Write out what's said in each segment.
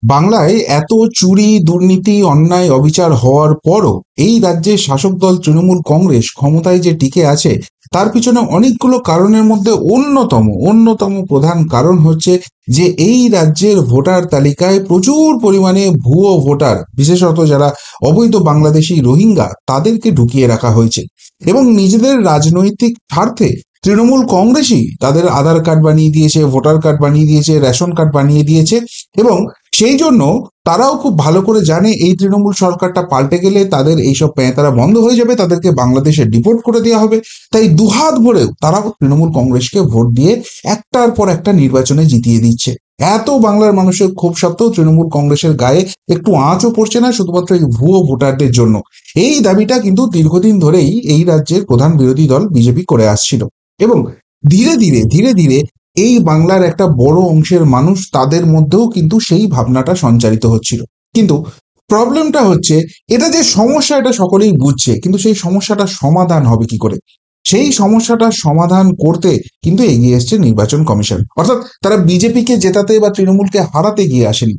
বাংলায় এত চুরি, দুর্নীতি, অন্যায়, অবিচার হওয়ার পরও এই রাজ্যের শাসক দল তৃণমূল কংগ্রেস ক্ষমতায় যে টিকে আছে তার পিছনে অনেকগুলো কারণের মধ্যে অন্যতম প্রধান কারণ হচ্ছে যে এই রাজ্যের ভোটার তালিকায় প্রচুর পরিমাণে ভুয়ো ভোটার, বিশেষত যারা অবৈধ বাংলাদেশি রোহিঙ্গা, তাদেরকে ঢুকিয়ে রাখা হয়েছে এবং নিজেদের রাজনৈতিক স্বার্থে তৃণমূল কংগ্রেসই তাদের আধার কার্ড বানিয়ে দিয়েছে, ভোটার কার্ড বানিয়ে দিয়েছে, রেশন কার্ড বানিয়ে দিয়েছে এবং সেই জন্য তারাও খুব ভালো করে জানে এই তৃণমূল সরকারটা পাল্টে গেলে তাদের এইসব প্যাঁতারা বন্ধ হয়ে যাবে, তাদেরকে বাংলাদেশে ডিপোর্ট করে দেওয়া হবে। তাই দুহাত ভরেও তারাও তৃণমূল কংগ্রেসকে ভোট দিয়ে একটার পর একটা নির্বাচনে জিতিয়ে দিচ্ছে। এত বাংলার মানুষের ক্ষোভ সত্ত্বেও তৃণমূল কংগ্রেসের গায়ে একটু আঁচও পড়ছে না, শুধুমাত্র এই ভুয়ো ভোটারদের জন্য। এই দাবিটা কিন্তু দীর্ঘদিন ধরেই এই রাজ্যের প্রধান বিরোধী দল বিজেপি করে আসছিল এবং ধীরে ধীরে এই বাংলার একটা বড় অংশের মানুষ, তাদের মধ্যেও কিন্তু সেই ভাবনাটা সঞ্চারিত হচ্ছিল। কিন্তু প্রবলেমটা হচ্ছে, এটা যে সমস্যা এটা সকলেই বুঝছে, কিন্তু সেই সমস্যাটা সমাধান হবে কি করে? সেই সমস্যাটা সমাধান করতে কিন্তু এগিয়ে এসছে নির্বাচন কমিশন। অর্থাৎ তারা বিজেপিকে জেতাতে বা তৃণমূলকে হারাতে গিয়ে আসেনি।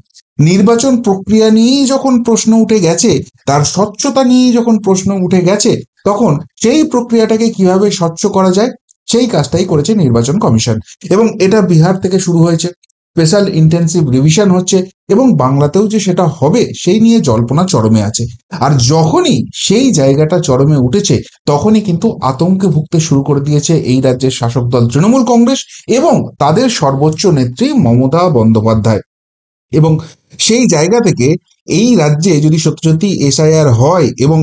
নির্বাচন প্রক্রিয়া নিয়েই যখন প্রশ্ন উঠে গেছে, তার স্বচ্ছতা নিয়েই যখন প্রশ্ন উঠে গেছে, তখন সেই প্রক্রিয়াটাকে কিভাবে স্বচ্ছ করা যায় সেই কাজটাই করেছে নির্বাচন কমিশন। এবং এটা বিহার থেকে শুরু হয়েছে, স্পেশাল ইন্টেন্সিভ রিভিশন হচ্ছে এবং বাংলাতেও যে সেটা হবে সেই নিয়ে জল্পনা চরমে আছে। আর যখনই সেই জায়গাটা চরমে উঠেছে, তখনই কিন্তু আতঙ্কে ভুগতে শুরু করে দিয়েছে এই রাজ্যের শাসক দল তৃণমূল কংগ্রেস এবং তাদের সর্বোচ্চ নেত্রী মমতা বন্দ্যোপাধ্যায়। এবং সেই জায়গা থেকে এই রাজ্যে যদি সত্যি সত্যি এসআইআর হয় এবং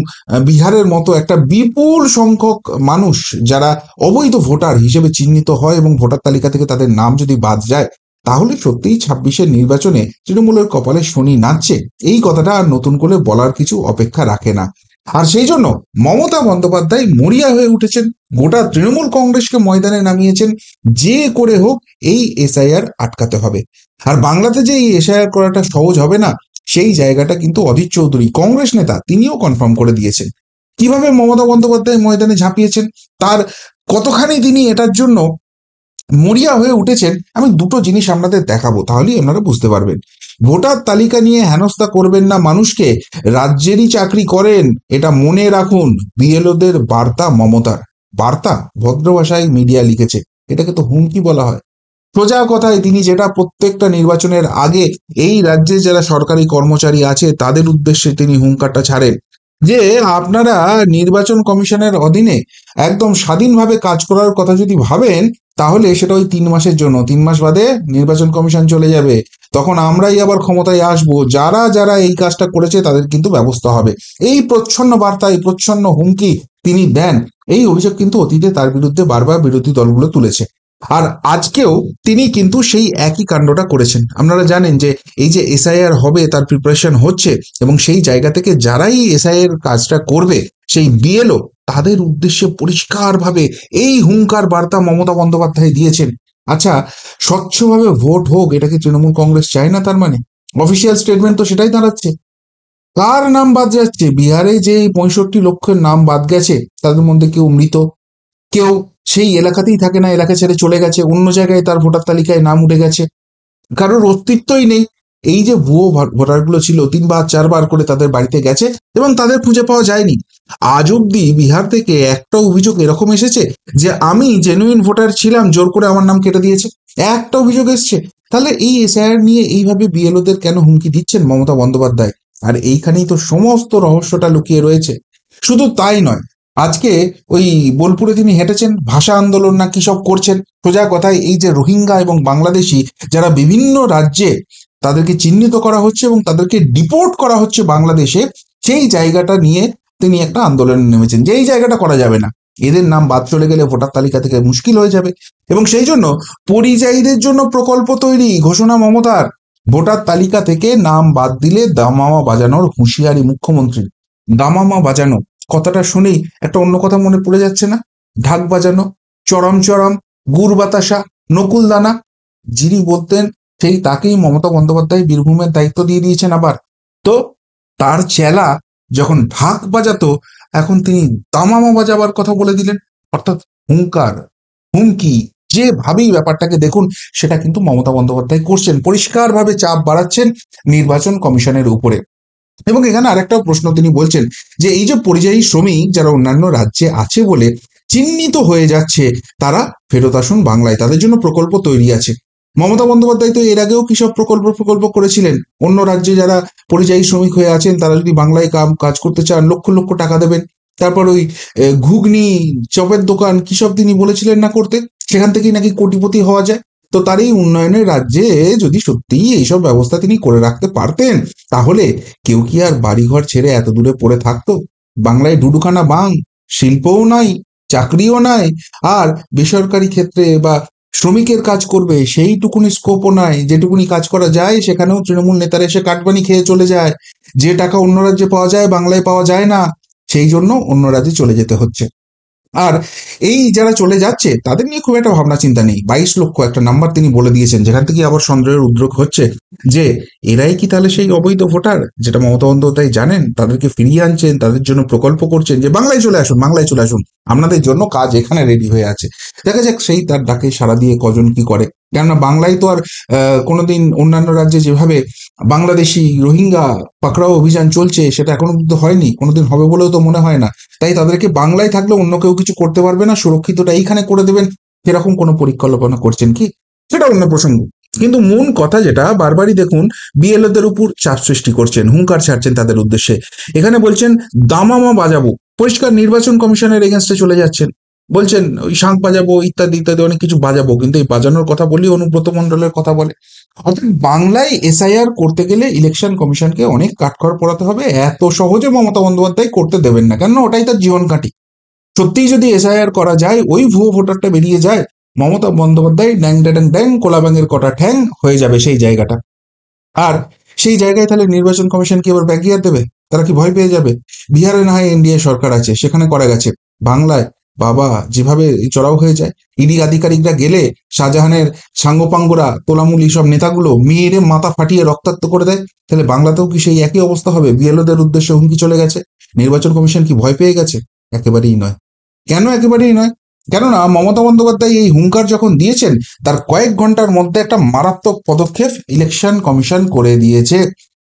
বিহারের মতো একটা বিপুল সংখ্যক মানুষ যারা অবৈধ ভোটার হিসেবে চিহ্নিত হয় এবং ভোটার তালিকা থেকে তাদের নাম যদি বাদ যায়, তাহলে সত্যিই 26-এর নির্বাচনে তৃণমূলের কপালে শনি নাচছে, এই কথাটা আর নতুন করে বলার কিছু অপেক্ষা রাখে না। আর সেই জন্য মমতা বন্দ্যোপাধ্যায় মরিয়া হয়ে উঠেছেন, গোটা তৃণমূল কংগ্রেসকে ময়দানে নামিয়েছেন, যে করে হোক এই এসআইআর আটকাতে হবে। আর বাংলাতে যে এই এসআইআর করাটা সহজ হবে না, সেই জায়গাটা কিন্তু অধীর চৌধুরী, কংগ্রেস নেতা, তিনিও কনফার্ম করে দিয়েছেন। কিভাবে মমতা বন্দ্যোপাধ্যায় ময়দানে ঝাঁপিয়েছেন, তার কতখানি তিনি এটার জন্য মরিয়া হয়ে উঠেছেন, আমি দুটো জিনিস আপনাদের দেখাবো, তাহলেই আপনারা বুঝতে পারবেন। ভোটার তালিকা নিয়ে হেনস্থা করবেন না মানুষকে, রাজ্যেরই চাকরি করেন, এটা মনে রাখুন। বিএলওদের বার্তা মমতার। বার্তা ভদ্র ভাষায় মিডিয়া লিখেছে, এটাকে তো হুমকি বলা হয়। সোজা কথায় তিনি যেটা প্রত্যেকটা নির্বাচনের আগে এই রাজ্যে যারা সরকারি কর্মচারী আছে তাদের উদ্দেশ্যে তিনি হুঙ্কারটা ছাড়েন যে আপনারা নির্বাচন কমিশনের অধীনে একদম স্বাধীনভাবে কাজ করার কথা যদি ভাবেন, তাহলে সেটা ওই 3 মাসের জন্য। 3 মাস বাদে নির্বাচন কমিশন চলে যাবে, তখন আমরাই আবার ক্ষমতায় আসবো, যারা যারা এই কাজটা করেছে তাদের কিন্তু ব্যবস্থা হবে। এই প্রচ্ছন্ন বার্তা, এই প্রচ্ছন্ন হুমকি তিনি দেন। এই অভিযোগ কিন্তু অতীতে তার বিরুদ্ধে বারবার বিরোধী দলগুলো তুলেছে। আর আজকেও তিনি কিন্তু সেই একই কাণ্ডটা করেছেন। আপনারা জানেন যে এই যে এসআইআর হবে তার প্রিপারেশন হচ্ছে এবং সেই জায়গা থেকে যারাই এসআইআর কাজটা করবে, সেই বিএলও, তাদের উদ্দেশ্যে পরিষ্কারভাবে এই হুঙ্কার বার্তা মমতা বন্দ্যোপাধ্যায় দিয়েছেন। আচ্ছা, স্বচ্ছভাবে ভোট হোক, এটা কি তৃণমূল কংগ্রেস চায় না? তার মানে অফিসিয়াল স্টেটমেন্ট তো সেটাই দাঁড়াচ্ছে। কার নাম বাদ যাচ্ছে? বিহারে যে 65 লক্ষের নাম বাদ গেছে, তাদের মধ্যে কেউ মৃত, কেউ সেই এলাকাতেই থাকে না, এলাকা ছেড়ে চলে গেছে, অন্য জায়গায় তার ভোটার তালিকায় নাম উঠে গেছে, কারোর অস্তিত্বই নেই। এই যে ভুয়ো ভোটারগুলো ছিল, 3বার 4বার করে তাদের বাড়িতে গেছে এবং তাদের খুঁজে পাওয়া যায়নি। আজ অব্দি বিহার থেকে একটা অভিযোগ এরকম এসেছে যে আমি জেনুইন ভোটার ছিলাম, জোর করে আমার নাম কেটে দিয়েছে? একটা অভিযোগ এসছে? তাহলে এই এসআইআর নিয়ে এইভাবে বিএলওদের কেন হুমকি দিচ্ছেন মমতা বন্দ্যোপাধ্যায়? আর এইখানেই তো সমস্ত রহস্যটা লুকিয়ে রয়েছে। শুধু তাই নয়, আজকে ওই বোলপুরে তিনি হেঁটেছেন, ভাষা আন্দোলন না কি সব করছেন। সোজা কথায় এই যে রোহিঙ্গা এবং বাংলাদেশি যারা বিভিন্ন রাজ্যে তাদেরকে চিহ্নিত করা হচ্ছে এবং তাদেরকে ডিপোর্ট করা হচ্ছে বাংলাদেশে, সেই জায়গাটা নিয়ে তিনি একটা আন্দোলনে নেমেছেন যে এই জায়গাটা করা যাবে না, এদের নাম বাদ চলে গেলে ভোটার তালিকা থেকে মুশকিল হয়ে যাবে। এবং সেই জন্য পরিযায়ীদের জন্য প্রকল্প তৈরি ঘোষণা মমতার। ভোটার তালিকা থেকে নাম বাদ দিলে দামামা বাজানোর হুঁশিয়ারি মুখ্যমন্ত্রী। দামামা বাজানো কথাটা শুনেই একটা অন্য কথা মনে পড়ে যাচ্ছে না? ঢাক বাজানো, চরম চরম, গুড় বাতাসা, নকুল দানা। যিনি বলতেন সেই তাকেই মমতা বন্দ্যোপাধ্যায় বীরভূমের দায়িত্ব দিয়ে দিয়েছেন আবার। তো তার চেলা যখন ঢাক বাজাতো, এখন তিনি দামামা বাজাবার কথা বলে দিলেন। অর্থাৎ হুঙ্কার, হুমকি, যেভাবেই ব্যাপারটাকে দেখুন, সেটা কিন্তু মমতা বন্দ্যোপাধ্যায় করছেন, পরিষ্কারভাবে চাপ বাড়াচ্ছেন নির্বাচন কমিশনের উপরে। এবং এখানে আরেকটাও প্রশ্ন তিনি বলছেন যে এই যে পরিযায়ী শ্রমিক যারা অন্যান্য রাজ্যে আছে বলে চিহ্নিত হয়ে যাচ্ছে, তারা ফেরত আসুন বাংলায়, তাদের জন্য প্রকল্প তৈরি আছে। মমতা বন্দ্যোপাধ্যায় তো এর আগেও কি সব প্রকল্প করেছিলেন, অন্য রাজ্যে যারা পরিযায়ী শ্রমিক হয়ে আছেন তারা যদি বাংলায় কাজ করতে চান লক্ষ লক্ষ টাকা দেবেন। তারপর ওই ঘুগনি চপের দোকান কি সব তিনি বলেছিলেন না করতে, সেখান থেকেই নাকি কোটিপতি হওয়া যায়। তো তার এই উন্নয়নের রাজ্যে যদি সত্যিই এইসব ব্যবস্থা তিনি করে রাখতে পারতেন, তাহলে কেউ কি আর বাড়িঘর ছেড়ে এত দূরে পড়ে থাকতো? বাংলায় ডুডুখানা বাং, শিল্পও নাই, চাকরিও নাই, আর বেসরকারি ক্ষেত্রে বা শ্রমিকের কাজ করবে সেইটুকুনি স্কোপও নাই। যেটুকুনি কাজ করা যায় সেখানেও তৃণমূল নেতারা এসে কাটবানি খেয়ে চলে যায়। যে টাকা অন্য রাজ্যে পাওয়া যায় বাংলায় পাওয়া যায় না, সেই জন্য অন্য রাজ্যে চলে যেতে হচ্ছে। আর এই যারা চলে যাচ্ছে তাদের নিয়ে খুব একটা ভাবনা চিন্তা নেই। 22 লক্ষ একটা নাম্বার তিনি বলে দিয়েছেন, যেখান থেকে আবার সন্দেহের উদ্রেক হচ্ছে যে এরাই কি তাহলে সেই অবৈধ ভোটার, যেটা মমতা বন্দ্যোপাধ্যায় জানেন, তাদেরকে ফিরিয়ে আনছেন, তাদের জন্য প্রকল্প করছেন যে বাংলায় চলে আসুন, বাংলায় চলে আসুন, আপনাদের জন্য কাজ এখানে রেডি হয়ে আছে। দেখা যাক সেই তার ডাকে সাড়া দিয়ে কজন কি করে। কেননা বাংলায় তো আর কোনোদিন অন্যান্য রাজ্যে যেভাবে বাংলাদেশি রোহিঙ্গা পাকড়াও অভিযান চলছে সেটা এখনো পর্যন্ত হয়নি, কোনোদিন হবে বলেও তো মনে হয় না। তাই তাদেরকে বাংলায় থাকলে অন্য কেউ কিছু করতে পারবে না, সুরক্ষিতটা এইখানে করে দেবেন, এরকম কোনো পরিকল্পনা করছেন কি, সেটা অন্য প্রসঙ্গ। কিন্তু মূল কথা যেটা বারবারই দেখুন, বিএলওদের উপর চাপ সৃষ্টি করছেন, হুঙ্কার ছাড়ছেন তাদের উদ্দেশ্যে। এখানে বলছেন দামামা বাজাবো, পরিষ্কার নির্বাচন কমিশনের এগেনস্টে চলে যাচ্ছেন, বলছেন ওই শাঁখ বাজাবো ইত্যাদি ইত্যাদি অনেক কিছু বাজাবো, কিন্তু এই বাজানোর কথা বলি অনুব্রত মণ্ডলের কথা বলে। অর্থাৎ বাংলায় এসআইআর করতে গেলে ইলেকশন কমিশনকে অনেক কাঠখড় পোড়াতে হবে, এত সহজে মমতা বন্দ্যোপাধ্যায় করতে দেবেন না, কেননা ওটাই তার জীবন কাঠি। সত্যিই যদি এসআইআর করা যায়, ওই ভুয়ো ভোটারটা বেরিয়ে যায়, মমতা বন্দ্যোপাধ্যায় ড্যাং ড্যাং ড্যাং কোলা ব্যাঙের কটা ঠ্যাং হয়ে যাবে সেই জায়গাটা। আর সেই জায়গায় তাহলে নির্বাচন কমিশন কি এবার ব্যাকগিয়ার দেবে? তারা কি ভয় পেয়ে যাবে? বিহারে না হয় এনডিএ সরকার আছে, সেখানে করা গেছে। বাংলায় বাবা যেভাবে চড়াও হয়ে যায়, ইডি আধিকারিকরা গেলে শাহজাহানের সাঙ্গপাঙ্গরা তোলামুলি সব নেতাগুলো মেয়েরে মাথা ফাটিয়ে রক্তাক্ত করে দেয়, তাহলে বাংলাতেও কি সেই একই অবস্থা হবে? বিএলওদের উদ্দেশ্যে হুমকি চলে গেছে, নির্বাচন কমিশন কি ভয় পেয়ে গেছে? একেবারেই নয়। কেন একেবারেই নয়? কেননা মমতা বন্দ্যোপাধ্যায় এই হুঙ্কার যখন দিয়েছেন, তার কয়েক ঘন্টার মধ্যে একটা মারাত্মক পদক্ষেপ ইলেকশন কমিশন করে দিয়েছে।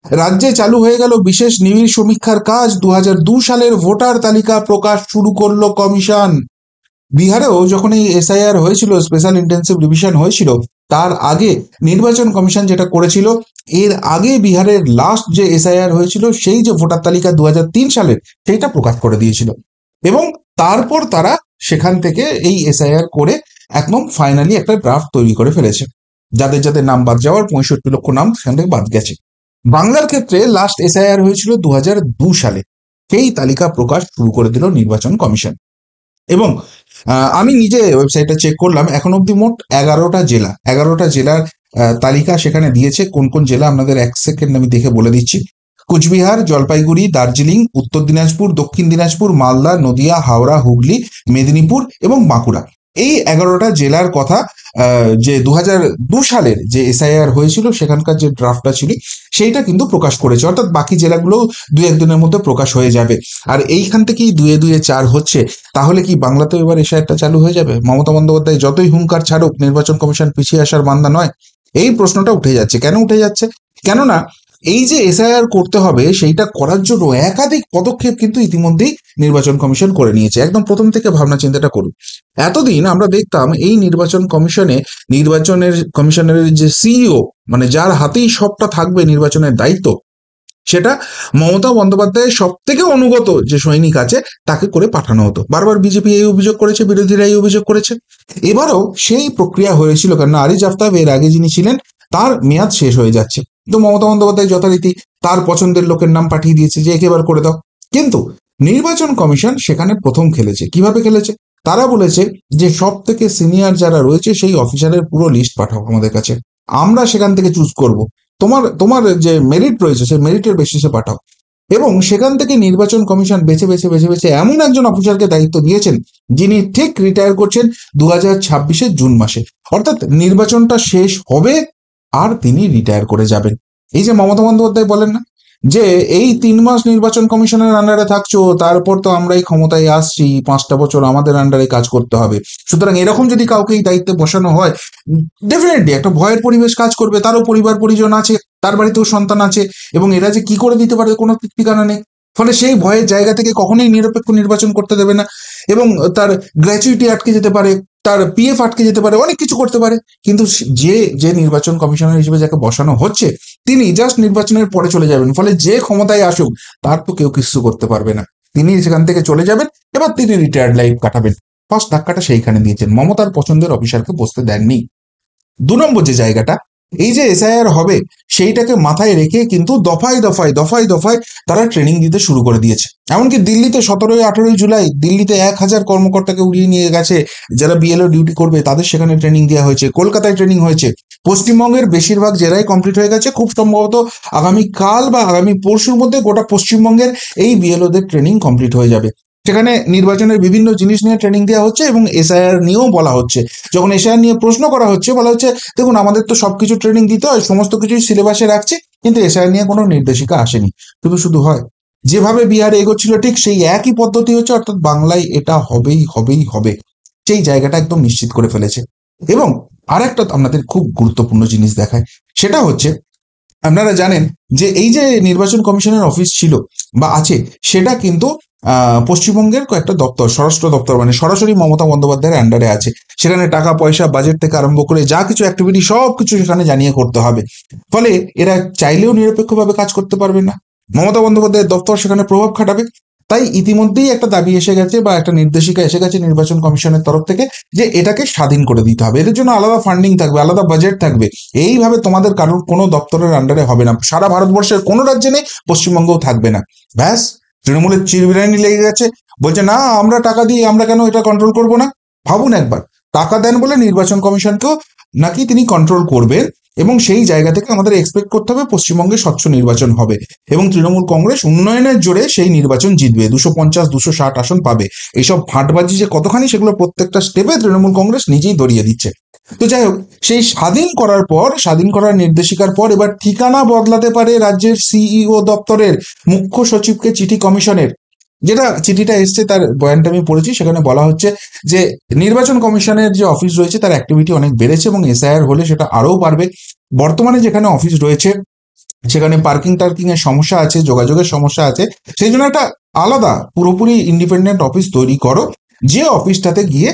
রাজ্যে চালু হয়ে গেল বিশেষ নিবিড় সমীক্ষার কাজ, 2002 সালের ভোটার তালিকা প্রকাশ শুরু করলো কমিশন। বিহারেও যখন এই এসআইআর হয়েছিল, স্পেশাল ইন্টেন্সিভ রিভিশন হয়েছিল, তার আগে নির্বাচন কমিশন যেটা করেছিল, এর আগে বিহারের লাস্ট যে এসআইআর হয়েছিল সেই যে ভোটার তালিকা 2003 সালের, সেইটা প্রকাশ করে দিয়েছিল। এবং তারপর তারা সেখান থেকে এই এসআইআর করে একদম ফাইনালি একটা ড্রাফট তৈরি করে ফেলেছে। যাদের যাদের নাম বাদ যাওয়ার 65 লক্ষ নাম সেখান থেকে বাদ গেছে। বাংলার ক্ষেত্রে লাস্ট এসআইআর হয়েছিল 2002 সালে, সেই তালিকা প্রকাশ শুরু করে দিল নির্বাচন কমিশন। এবং আমি নিজে ওয়েবসাইটটা চেক করলাম, এখন অব্দি মোট 11টা জেলা, 11টা জেলার তালিকা সেখানে দিয়েছে। কোন কোন জেলা আপনাদের এক সেকেন্ড আমি দেখে বলে দিচ্ছি। কুচবিহার, জলপাইগুড়ি, দার্জিলিং, উত্তর দিনাজপুর, দক্ষিণ দিনাজপুর, মালদা, নদিয়া, হাওড়া, হুগলি, মেদিনীপুর এবং বাঁকুড়া, এই 11টা জেলার কথা যে 2002 সালের যে এসআইআর হয়েছিল সেখানকার যে ড্রাফটটা ছিল সেইটা কিন্তু প্রকাশ করেছে। অর্থাৎ বাকি জেলাগুলো 2-1 দিনের মধ্যে প্রকাশ হয়ে যাবে। আর এইখান থেকেই 2-2-4 হচ্ছে, তাহলে কি বাংলাতেও এবার এসআইআরটা চালু হয়ে যাবে? মমতা বন্দ্যোপাধ্যায় যতই হুঙ্কার ছাড়ুক, নির্বাচন কমিশন পিছিয়ে আসার বান্দা নয়। এই প্রশ্নটা উঠে যাচ্ছে। কেন উঠে যাচ্ছে? কেননা এই যে এসআইআর করতে হবে সেইটা করার জন্য একাধিক পদক্ষেপ কিন্তু ইতিমধ্যেই নির্বাচন কমিশন করে নিয়েছে। একদম প্রথম থেকে ভাবনা চিন্তাটা করুন। এতদিন আমরা দেখতাম এই নির্বাচন কমিশনের যে সিইও, মানে যার হাতেই সবটা থাকবে নির্বাচনের দায়িত্ব, সেটা মমতা বন্দ্যোপাধ্যায়ের সব থেকে অনুগত যে সৈনিক আছে তাকে করে পাঠানো হতো। বারবার বিজেপি এই অভিযোগ করেছে, বিরোধীরা এই অভিযোগ করেছে। এবারও সেই প্রক্রিয়া হয়েছিল, কারণ আরিজ আফতাব এর আগে যিনি ছিলেন তার মেয়াদ শেষ হয়ে যাচ্ছে। তো মমতা বন্দ্যোপাধ্যায় যথারীতি তার পছন্দের লোকের নাম পাঠিয়ে দিয়েছে যে একেবার করে দাও। কিন্তু নির্বাচন কমিশন সেখানে প্রথম খেলেছে। কিভাবে খেলেছে? তারা বলেছে যে সব থেকে সিনিয়র যারা রয়েছে সেই অফিসারের পুরো লিস্ট পাঠাও আমাদের কাছে, আমরা সেখান থেকে চুজ করব, তোমার তোমার যে মেরিট রয়েছে সেই মেরিটের বেসিসে পাঠাও। এবং সেখান থেকে নির্বাচন কমিশন বেছে বেছে বেছে বেছে এমন একজন অফিসারকে দায়িত্ব দিয়েছেন যিনি ঠিক রিটায়ার করছেন 2026-এর জুন মাসে। অর্থাৎ নির্বাচনটা শেষ হবে আর তিনি রিটায়ার করে যাবেন। এই যে মমতা বন্দ্যোপাধ্যায় বলেন না যে এই 3 মাস নির্বাচন কমিশনের আন্ডারে থাকছো, তারপর তো আমরাই ক্ষমতায় আসছি, 5টা বছর আমাদের আন্ডারে কাজ করতে হবে। সুতরাং এরকম যদি কাউকে এই দায়িত্বে বসানো হয়, ডেফিনেটলি একটা ভয়ের পরিবেশ কাজ করবে। তারও পরিবার পরিজন আছে, তার বাড়িতেও সন্তান আছে, এবং এরা যে কি করে দিতে পারে কোনো ঠিক ঠিকানা নেই। ফলে সেই ভয়ের জায়গা থেকে কখনোই নিরপেক্ষ নির্বাচন করতে দেবে না, এবং তার গ্র্যাচুইটি আটকে যেতে পারে, তার পিএফ আটকে যেতে পারে, অনেক কিছু করতে পারে। কিন্তু যে যে নির্বাচন কমিশনার হিসেবে যাকে বসানো হচ্ছে, তিনি জাস্ট নির্বাচনের পরে চলে যাবেন। ফলে যে ক্ষমতায় আসুক তার তো কেউ কিছু করতে পারবে না, তিনি সেখান থেকে চলে যাবেন, এবার তিনি রিটায়ার্ড লাইফ কাটাবেন। ফার্স্ট ধাক্কাটা সেইখানে দিয়েছেন, মমতার পছন্দের অফিসারকে বসতে দেননি। 2 নম্বর যে জায়গাটা, এই যে এসআইআর হবে সেইটাকে মাথায় রেখে কিন্তু দফায় দফায় দফায় দফায় তারা ট্রেনিং দিতে শুরু করে দিয়েছে। এমনকি দিল্লিতে 17-18 জুলাই দিল্লিতে 1,000 কর্মকর্তাকে উড়িয়ে নিয়ে গেছে, যারা বিএলও ডিউটি করবে তাদের সেখানে ট্রেনিং দেওয়া হয়েছে। কলকাতায় ট্রেনিং হয়েছে। পশ্চিমবঙ্গের বেশিরভাগ জেলায় কমপ্লিট হয়ে গেছে। খুব সম্ভবত আগামীকাল বা আগামী পরশুর মধ্যে গোটা পশ্চিমবঙ্গের এই বিএলওদের ট্রেনিং কমপ্লিট হয়ে যাবে। সেখানে নির্বাচনের বিভিন্ন জিনিস নিয়ে ট্রেনিং দেওয়া হচ্ছে, এবং এসআইআর নিয়েও বলা হচ্ছে। যখন এসআইআর নিয়ে প্রশ্ন করা হচ্ছে, বলা হচ্ছে দেখুন আমাদের তো সবকিছু ট্রেনিং দিতে হয়, সমস্ত কিছুই সিলেবাসে রাখছি, কিন্তু এসআইআর নিয়ে কোনো নির্দেশিকা আসেনি। শুধু শুধু হয়? যেভাবে বিহারে এগোচ্ছিল ঠিক সেই একই পদ্ধতি হচ্ছে, অর্থাৎ বাংলায় এটা হবেই হবেই হবে, সেই জায়গাটা একদম নিশ্চিত করে ফেলেছে। এবং আর একটা আপনাদের খুব গুরুত্বপূর্ণ জিনিস দেখায়, সেটা হচ্ছে আপনারা জানেন যে এই যে নির্বাচন কমিশনের অফিস ছিল বা আছে, সেটা কিন্তু পশ্চিমবঙ্গের কয়েকটা দপ্তর, স্বরাষ্ট্র দপ্তর, মানে সরাসরি মমতা বন্দ্যোপাধ্যায়ের আন্ডারে আছে। সেখানে টাকা পয়সা, বাজেট থেকে আরম্ভ করে যা কিছু অ্যাক্টিভিটি সব কিছু সেখানে জানিয়ে করতে হবে। ফলে এরা চাইলেও নিরপেক্ষভাবে কাজ করতে পারবে না। মমতা বন্দ্যোপাধ্যায়ের দপ্তর সেখানে প্রভাব খাটাবে। তাই ইতিমধ্যেই একটা দাবি এসে গেছে বা একটা নির্দেশিকা এসে গেছে নির্বাচন কমিশনের তরফ থেকে, যে এটাকে স্বাধীন করে দিতে হবে, এদের জন্য আলাদা ফান্ডিং থাকবে, আলাদা বাজেট থাকবে। এইভাবে তোমাদের কারোর কোনো দপ্তরের আন্ডারে হবে না, সারা ভারতবর্ষের কোনো রাজ্যে নেই, পশ্চিমবঙ্গেও থাকবে না। ব্যাস, তৃণমূলের চিরবিরানি লেগে গেছে, বলছে না আমরা টাকা দিই, আমরা কেন এটা কন্ট্রোল করব না। ভাবুন একবার, টাকা দেন বলে নির্বাচন কমিশনকেও নাকি তিনি কন্ট্রোল করবেন, এবং সেই জায়গা থেকে আমাদের এক্সপেক্ট করতে হবে পশ্চিমবঙ্গে স্বচ্ছ নির্বাচন হবে, এবং তৃণমূল কংগ্রেস উন্নয়নের জোরে সেই নির্বাচন জিতবে, 250-260 আসন পাবে। এইসব ফাঁটবাজি যে কতখানি, সেগুলো প্রত্যেকটা স্টেপে তৃণমূল কংগ্রেস নিজেই ধরিয়ে দিচ্ছে। তো যাই হোক, সেই স্বাধীন করার পর, স্বাধীন করার নির্দেশিকার পর এবার ঠিকানা বদলাতে পারে রাজ্যের সিইও দপ্তরের, মুখ্য সচিবকে চিঠি কমিশনের। যেটা চিঠিটা এসছে তার বয়ানটা আমি পড়েছি, সেখানে বলা হচ্ছে যে নির্বাচন কমিশনের যে অফিস রয়েছে তার অ্যাক্টিভিটি অনেক বেড়েছে, এবং এসআইআর হলে সেটা আরও বাড়বে। বর্তমানে যেখানে অফিস রয়েছে সেখানে পার্কিং টার্কিং এর সমস্যা আছে, যোগাযোগের সমস্যা আছে, সেই জন্য একটা আলাদা পুরোপুরি ইন্ডিপেন্ডেন্ট অফিস তৈরি করো, যে অফিসটাতে গিয়ে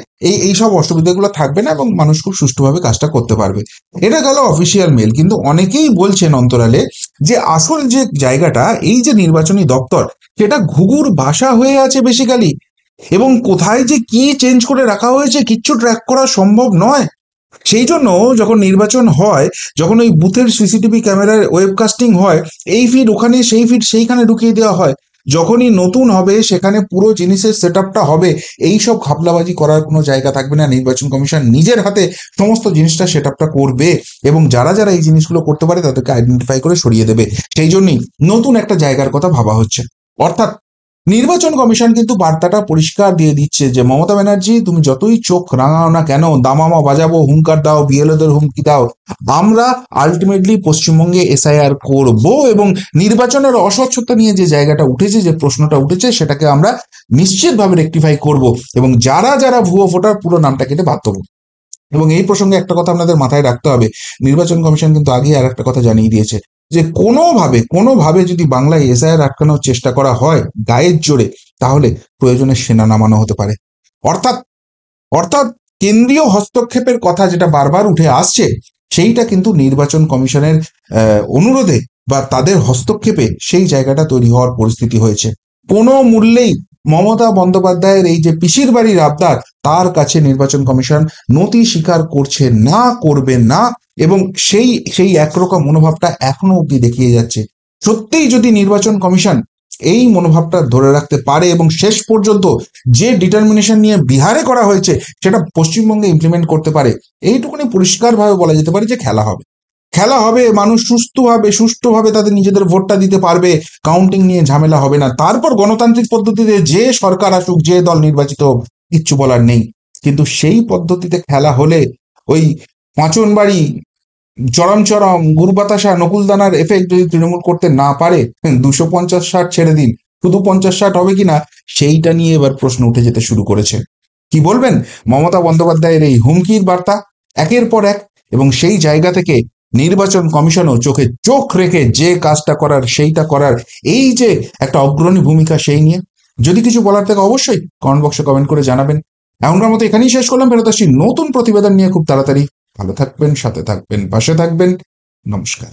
এই সব অসুবিধাগুলো থাকবে না, এবং মানুষ খুব সুষ্ঠুভাবে কাজটা করতে পারবে। এটা গেল অফিসিয়াল মেল। কিন্তু অনেকেই বলছেন অন্তরালে যে আসল যে জায়গাটা, এই যে নির্বাচনী দপ্তর, সেটা ঘুঘুর বাসা হয়ে আছে বেসিক্যালি, এবং কোথায় যে কি চেঞ্জ করে রাখা হয়েছে কিচ্ছু ট্র্যাক করা সম্ভব নয়। সেই জন্য যখন নির্বাচন হয়, যখন ওই বুথের সিসিটিভি ক্যামেরার ওয়েবকাস্টিং হয়, এই ফিড ওখানে, সেই ফিড সেইখানে ঢুকিয়ে দেওয়া হয়। যখনই নতুন হবে সেখানে পুরো জিনিসের সেট আপটা হবে, এইসব ঘাপলাবাজি করার কোনো জায়গা থাকবে না। নির্বাচন কমিশন নিজের হাতে সমস্ত জিনিসটা সেট আপটা করবে, এবং যারা যারা এই জিনিসগুলো করতে পারে তাদেরকে আইডেন্টিফাই করে সরিয়ে দেবে। সেই জন্যই নতুন একটা জায়গার কথা ভাবা হচ্ছে। অর্থাৎ নির্বাচন কমিশন কিন্তু বার্তাটা পরিষ্কার দিয়ে দিচ্ছে যে মমতা ব্যানার্জি, তুমি যতই চোখ রাঙাও না কেন, দামামা বাজাবো, হুঙ্কার দাও, বিএলওদের হুমকি দাও, আমরা আলটিমেটলি পশ্চিমবঙ্গে এসআইআর করব, এবং নির্বাচনের অস্বচ্ছতা নিয়ে যে জায়গাটা উঠেছে, যে প্রশ্নটা উঠেছে, সেটাকে আমরা নিশ্চিতভাবে রেকটিফাই করব, এবং যারা যারা ভুয়ো ভোটার পুরো নামটা কেটে বাদ দেবো। এবং এই প্রসঙ্গে একটা কথা আপনাদের মাথায় রাখতে হবে, নির্বাচন কমিশন কিন্তু আগে আর একটা কথা জানিয়ে দিয়েছে, যে কোনোভাবে যদি বাংলায় এসআইআর আটকানোর চেষ্টা করা হয় গায়ের জোরে, তাহলে প্রয়োজনে সেনা নামানো হতে পারে। অর্থাৎ অর্থাৎ কেন্দ্রীয় হস্তক্ষেপের কথা যেটা বারবার উঠে আসছে, সেইটা কিন্তু নির্বাচন কমিশনের অনুরোধে বা তাদের হস্তক্ষেপে সেই জায়গাটা তৈরি হওয়ার পরিস্থিতি হয়েছে। কোনো মূল্যেই মমতা বন্দ্যোপাধ্যায়ের এই যে পিসির বাড়ির আবদার, তার কাছে নির্বাচন কমিশন নতি স্বীকার করছে না, করবে না, এবং সেই সেই একরকম মনোভাবটা এখনো অব্দি দেখিয়ে যাচ্ছে। সত্যিই যদি নির্বাচন কমিশন এই মনোভাবটা ধরে রাখতে পারে, এবং শেষ পর্যন্ত যে ডিটারমিনেশন নিয়ে বিহারে করা হয়েছে সেটা পশ্চিমবঙ্গে ইমপ্লিমেন্ট করতে পারে, এইটুকুনি পরিষ্কারভাবে বলা যেতে পারে যে খেলা হবে। খেলা হবে, মানুষ সুষ্ঠুভাবে তাদের নিজেদের ভোটটা দিতে পারবে, কাউন্টিং নিয়ে ঝামেলা হবে না। তারপর গণতান্ত্রিক পদ্ধতিতে যে সরকার আসুক, যে দল নির্বাচিত হোক, কিচ্ছু বলার নেই। কিন্তু সেই পদ্ধতিতে খেলা হলে ওই পাঁচন বাড়ি চরম চরম গুরবাতাসা নকুলদানার এফেক্ট যদি তৃণমূল করতে না পারে, 250-60 ছেড়ে দিন, শুধু 50-60 হবে কিনা সেইটা নিয়ে এবার প্রশ্ন উঠে যেতে শুরু করেছে। কি বলবেন মমতা বন্দ্যোপাধ্যায়ের এই হুমকির বার্তা একের পর এক, এবং সেই জায়গা থেকে নির্বাচন কমিশনও চোখে চোখ রেখে যে কাজটা করার সেইটা করার, এই যে একটা অগ্রণী ভূমিকা সেই নিয়ে যদি কিছু বলার থাকে অবশ্যই কমেন্ট বক্সে কমেন্ট করে জানাবেন। এখনকার মতো এখানেই শেষ করলাম, ফেরত আসছি নতুন প্রতিবেদন নিয়ে খুব তাড়াতাড়ি। ভালো থাকবেন, সাথে থাকবেন, পাশে থাকবেন। নমস্কার।